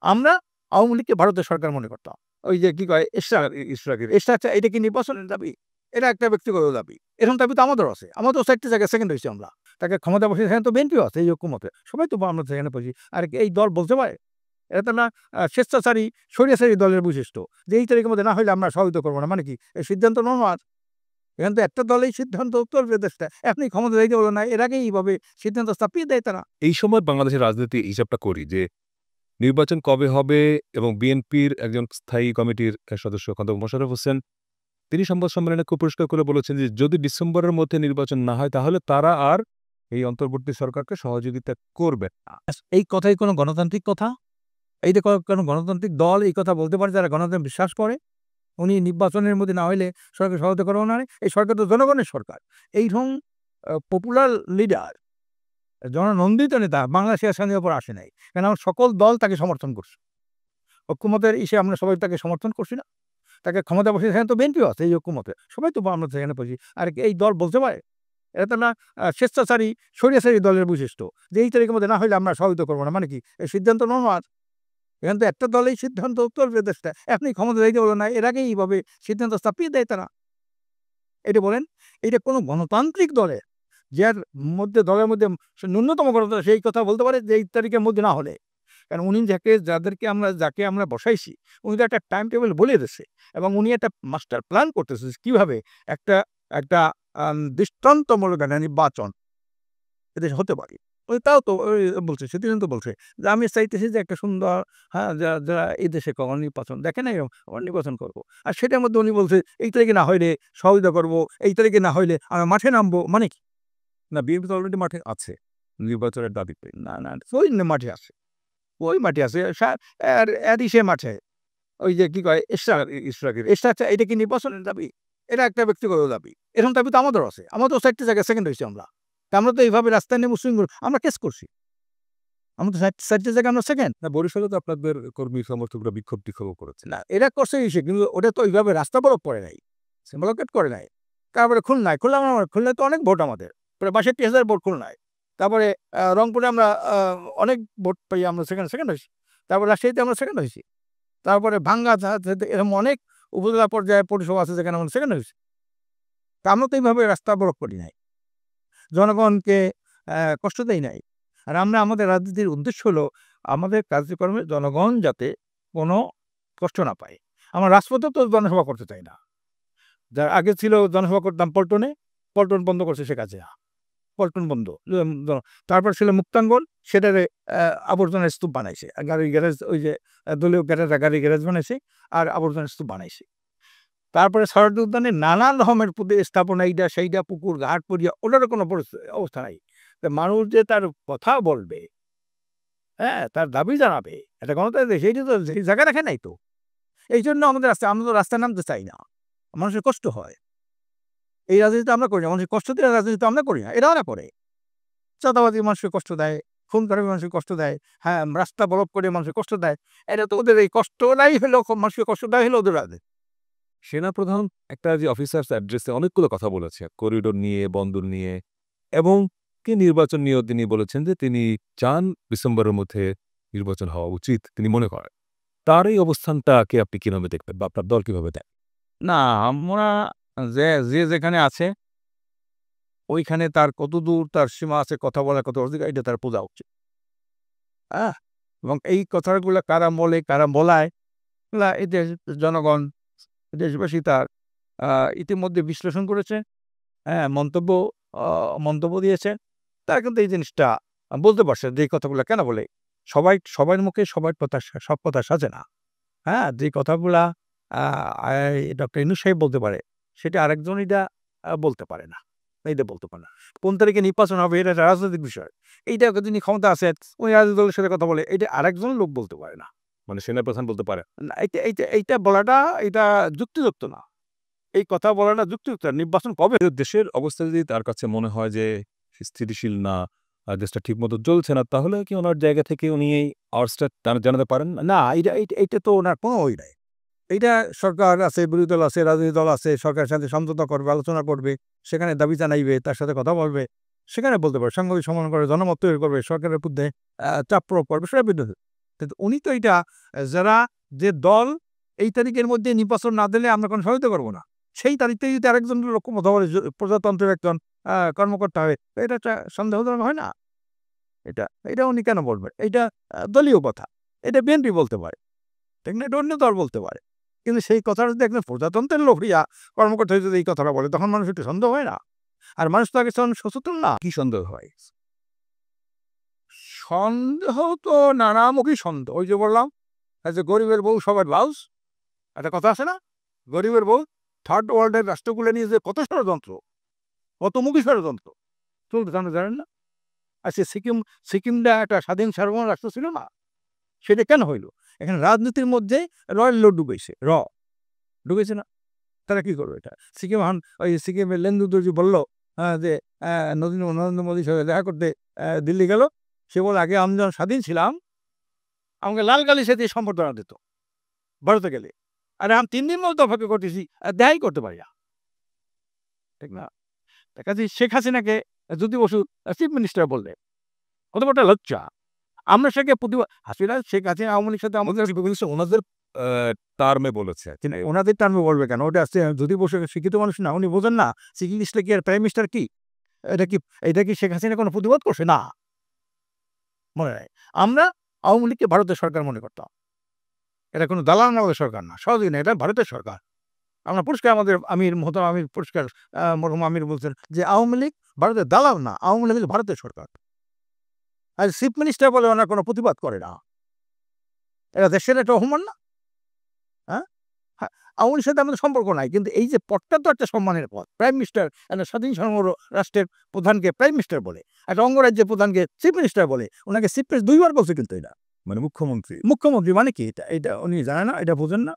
আমরা আওয়ামী লীগকে ভারতের সরকার মনে করতাম। ওই যে কি কয় স্ট্রাকচার এটা কি নির্বাচনের দাবি? এটা একটা ব্যক্তিগত দাবি। এরকম দাবি তো আমাদেরও আছে। আমরাও ৪ টি জায়গায় সেকেন্ড হইছি আমরা। তাকে ক্ষমতায় বসিয়ে সেখানে তো বিএনপিও আছে এই ঐক্যমতে। সবাই তো আমরা সেখানে বসি। আর এই দল বলতে পারে? এটা তো না স্বেচ্ছাচারী স্বৈরাচারী দলের বৈশিষ্ট্য। যে এই তারিখের মধ্যে না হইলে আমরা সহযোগিতা করব না। মানে কি? এই সিদ্ধান্ত নেওয়ার এখানে তো একটা দলেই সিদ্ধান্ত করবে দেশটা। আপনি ক্ষমতা যাইতে বলবেন না। এর আগেই এইভাবে সিদ্ধান্ত চাপিয়ে দেয় তারা। এই সময় বাংলাদেশের রাজনীতির হিসাবটা করি যে নির্বাচন কবে হবে এবং বিএনপির একজন স্থায়ী কমিটির সদস্য খন্দকার মোশাররফ হোসেন তিনি সংবাদ সম্মেলনে খুব পরিষ্কার করে বলেছেন যে যদি ডিসেম্বরের মধ্যে নির্বাচন না হয় তাহলে তারা আর এই অন্তর্বর্তী সরকারকে সহযোগিতা করবে না। এই কথাই কোনো গণতান্ত্রিক কথা? এই যে কোনো গণতান্ত্রিক দল এই কথা বলতে পারে যারা গণতন্ত্রে বিশ্বাস করে? উনি নির্বাচনের মধ্যে না হইলে সরকার সহায়তা করবে না। এই সরকার তো জনগণের সরকার। এইরকম পপুলার লিডার, জননন্দিত নেতা বাংলাদেশের স্বাধীনের উপর আসে নাই। কারণ আমার সকল দল তাকে সমর্থন করছে। ঐক্যমতের ইসে আমরা সবাই তাকে সমর্থন করছি না? তাকে ক্ষমতায় বসিয়ে সেখানে তো বিএনপিও আছে এই ঐক্যমতে। সবাই তো আমরা সেখানে বসি। আর এই দল বলতে পারে? এটা তো না স্বেচ্ছাচারী স্বৈরাচারী দলের বৈশিষ্ট্য। যে এই তারিখের মধ্যে না হইলে আমরা সহযোগিতা করব না। মানে কি? এই সিদ্ধান্ত নেওয়ার এখানে তো একটা দলেই সিদ্ধান্ত করবে দেশটা। আপনি ক্ষমতা যাইতে বলবেন না। এর আগেই এইভাবে সিদ্ধান্ত চাপিয়ে দেয় তারা। এটা বলেন, এটা কোনো গণতান্ত্রিক দলের যার মধ্যে দলের মধ্যে ন্যূনতম গণতন্ত্র সেই কথা বলতে পারে যে এই তারিখের মধ্যে না হলে। কারণ উনি যাকে আমরা বসাইছি উনি তো একটা টাইম টেবিল বলে দিচ্ছে এবং উনি একটা মাস্টার প্ল্যান করতেছে যে কিভাবে একটা একটা দৃষ্টান্তমূলক একটা নির্বাচন এদেশে হতে পারে। ওই তাও তো ওই বলছে সেদিন তো বলছে যে আমি চাইতেছি যে একটা সুন্দর যারা এই দেশে কখনো নির্বাচন দেখে নাই এরকম আমরা নির্বাচন করবো। আর সেটার মধ্যে উনি বলছে এই তারিখে না হইলে সহযোগিতা করবো, এই তারিখে না হইলে আমরা মাঠে নামবো। মানে কি? না বিএনপি তো অলরেডি মাঠে আছে নির্বাচনের দাবিতে। না ওই মাঠে আছে। ওই মাঠে আছে। এরই সে মাঠে। ওই যে কি কয় স্ট্রাকচার এটা কি নির্বাচনের দাবি? এটা একটা ব্যক্তিগত দাবি। এরকম দাবি তো আমাদেরও আছে। আমরাও ৪ টি জায়গায় সেকেন্ড হইছি আমরা। তা আমরা তো এইভাবে রাস্তায় নেমে আমরা কেস করছি। আমরা তো ৪ টি জায়গায় আমরা সেকেন্ড। না বরিশালে তো আপনাদের কর্মী সমর্থকরা বিক্ষোভও করেছে। না এরা করছে ইসে কিন্তু ওটা তো ওইভাবে রাস্তা ব্লক করে নাই। ব্লকেট করে নাই। তারপরে খুলনায় খুলনায় তো অনেক ভোট আমাদের। প্রায় ৬২,০০০ ভোট খুলনায়। তারপরে রংপুরে আমরা অনেক ভোট পাই আমরা সেকেন্ড হইছি। তারপর রাজশাহীতে আমরা সেকেন্ড হইছি। তারপরে ভাঙ্গা এরকম অনেক উপজেলা পর্যায়ে পরিষেবা আছে যেখানে আমরা সেকেন্ড হইছি। তা আমরা তো এইভাবে রাস্তা ব্লক করি নাই। জনগণকে কষ্ট দেই নাই। আর আমরা আমাদের রাজনীতির উদ্দেশ্য হলো আমাদের কার্যক্রমে জনগণ যাতে কোনো কষ্ট না পায়। আমরা রাজপথে তো জনসভা করতে চাই না। যার আগে ছিল জনসভা করতাম পল্টনে, পল্টন বন্ধ করছে শেখ হাসিনা। পল্টন বন্ধ। তারপর ছিল মুক্তাঙ্গন, সেটারে আবর্জনার স্তূপ বানাইছে। গাড়ির গ্যারেজ ওই যে দলীয় গাড়ির গ্যারেজ বানাইছে আর আবর্জনার স্তূপ বানাইছে। তারপরে সরোয়ার্দী উদ্যানে নানান রকমের স্থাপনা এইটা সেইটা পুকুর ঘাট পড়িয়া ওটারও কোনো অবস্থা নাই। তো মানুষ যে তার কথা বলবে, হ্যাঁ? তার দাবি জানাবে, এটা গণতন্ত্রের দেশ এইটা তো সেই জায়গা রাখে নাই তো। এইজন্য আমরা তো রাস্তায় নামতে চাই না। মানুষের কষ্ট হয়। এই রাজনীতি আমরা করি না। মানুষের কষ্ট দিয়ে রাজনীতি তো আমরা করি না। এরা ওরা করে। চাঁদাবাজি মানুষকে কষ্ট দেয়, খুন করে মানুষকে কষ্ট দেয়, হ্যাঁ, রাস্তা ব্লক করে মানুষকে কষ্ট দেয়। এটা তো ওদের এই কষ্টটাই হলো মানুষকে কষ্ট দেয় হলো ওদের রাজনীতি। সেনাপ্রধান একটা যে অফিসার্স অ্যাড্রেসে অনেকগুলো কথা বলেছে করিডোর নিয়ে, বন্দর নিয়ে এবং নির্বাচন নিয়েও তিনি বলেছেন যে তিনি চান ডিসেম্বরের মধ্যে নির্বাচন হওয়া উচিত তিনি মনে করেন। তার এই অবস্থানটাকে আপনি কিভাবে দেখবেন বা আপনার দল কিভাবে দেন? না আমরা যে যেখানে আছে ওইখানে তার কতদূর তার সীমা আছে কথা বলার কত অধিকার এটা তার বোঝা উচিত। হ্যাঁ? এবং এই কথাগুলা কারা বলে, কারা বলায় এগুলা এই জনগণ, দেশবাসী তার ইতিমধ্যে বিশ্লেষণ করেছে, হ্যাঁ, আ মন্তব্য দিয়েছে। তারা কিন্তু এই জিনিসটা বলতে পারছে যে এই কথাগুলা কেন বলে। সবার মুখে সবার কথা সব কথা সাজে না। হ্যাঁ? যে কথাগুলা আ ডক্টর ইউনূস সাহেব বলতে পারে, সেটা আরেকজন এটা বলতে পারে না। এইটা বলতে পারে না। কোন তারিখে নির্বাচন হবে এটা একটা রাজনৈতিক বিষয়। এইটা যিনি ক্ষমতা আছে উনি রাজনৈতিক দলের সাথে কথা বলে, এটা আরেকজন লোক বলতে পারে না। মানে সেনাপ্রধান বলতে পারে না এইটা বলাটা এটা যুক্তিযুক্ত না। এই কথা বলাটা যুক্তিযুক্ত না। নির্বাচন কবে? দেশের অবস্থা যদি তার কাছে মনে হয় যে স্থিতিশীল না, দেশটা ঠিকমতো চলছে না, তাহলে কি ওনার জায়গা থেকে উনি এই আওয়াজটা জানাতে পারেন না? না এইটা তো ওনার কোনো নাই। এইটা সরকার আছে, বিরোধী দল আছে, রাজনৈতিক দল আছে, সরকারের সাথে সমঝোতা করবে, আলোচনা করবে, সেখানে দাবি জানাইবে, তার সাথে কথা বলবে, সেখানে বলতে পারে। সাংবাদিক সম্মেলন করে, জনমত তৈরি করবে, সরকারের বিরুদ্ধে চাপ প্রয়োগ করবে, সেটা বিরুদ্ধে। কিন্তু উনি তো এটা যারা যে দল এই তারিখের মধ্যে নির্বাচন না দিলে আমরা কোনো সহায়তা করবো না, সেই তারিখে যদি আরেকজন লোক কথা বলে প্রজাতন্ত্রের একজন কর্মকর্তা হবে, এটা একটা সন্দেহজনক হয় না? এটা উনি কেন বলবেন? এটা দলীয় কথা, এটা বিএনপি বলতে পারে, ঠিক না? এটা অন্য দল বলতে পারে। কিন্তু সেই কথাটা যদি একজন প্রজাতন্ত্রের লোক কর্মকর্তা যদি এই কথাটা বলে, তখন মানুষ একটু সন্দেহ হয় না? আর মানুষ তো আগে সচেতন না। কি সন্দেহ হয়? সন্দেহ তো নানামুখী সন্দেহ। ওই যে বললাম, যে গরিবের বউ সবার ব্লাউজ, একটা কথা আছে না? গরিবের বউ থার্ড ওয়ার্ল্ডের রাষ্ট্রগুলো নিয়ে যে কত ষড়যন্ত্র, কতমুখী ষড়যন্ত্র চলতে জানেন না? আচ্ছা, সিকিমটা একটা স্বাধীন সার্বভৌম রাষ্ট্র ছিল না? সেটা কেন হইল? এখানে রাজনীতির মধ্যে রয়েল লো ডুবেছে না? তারা কি করবে এটা? ওই সিকিমের লেন্দু দর্জি বলল যে নরেন্দ্র মোদীর সঙ্গে দেখা করতে দিল্লি গেল। সে বলে, আগে আমি যখন স্বাধীন ছিলাম আমাকে লাল গালির সাথে সম্বর্ধনা দিত ভারতে গেলে, আর আমি 3 দিন মতো অপেক্ষা করতেছি, দেখাই করতে পারি না, ঠিক না? কাজে শেখ হাসিনাকে জ্যোতি বসু চিফ মিনিস্টার বললে কত বড় একটা লজ্জা। আমরা সেকে প্রতিবাদ, শেখ হাসিনা আওয়ামী লীগের সাথে আমাদের ওনাদের টার্মে বলেছে। ওনাদের টার্মে বলবে কেন? ওটা জ্যোতি বসু শিক্ষিত মানুষ না? উনি বোঝেন না চিফ মিনিস্টার কি আর প্রাইম মিনিস্টার কি? এটা কি শেখ হাসিনা কোনো প্রতিবাদ করছে? না, মনে নাই। আমরা আওয়ামী লীগকে ভারতের সরকার মনে করতাম। এটা কোনো দালাল আমলের সরকার না, সহজেই না, এটা ভারতের সরকার। আমরা পরিষ্কার, আমাদের মোহতারাম আমির পরিষ্কার, মরহুম আমির বলছেন যে আওয়ামী লীগ ভারতের দালাল না, আওয়ামী লীগ ভারতের সরকার। আর চিফ মিনিস্টার বলে ওনার কোনো প্রতিবাদ করে না। এটা দেশের একটা অপমান না? হ্যাঁ, আওয়ামী লীগের সাথে আমাদের সম্পর্ক নাই, কিন্তু এই যে পদটা তো একটা সম্মানের পদ, প্রাইম মিনিস্টার। একটা স্বাধীন সার্বভৌম রাষ্ট্রের প্রধানকে প্রাইম মিনিস্টার বলে, একটা অঙ্গরাজ্যের প্রধানকে চিফ মিনিস্টার বলে। ওনাকে চিফ মিনিস্টার 2 বার বলছে, কিন্তু এটা মানে মুখ্যমন্ত্রী মুখ্যমন্ত্রী মানে কি? এটা উনি জানে না? এটা বোঝেন না?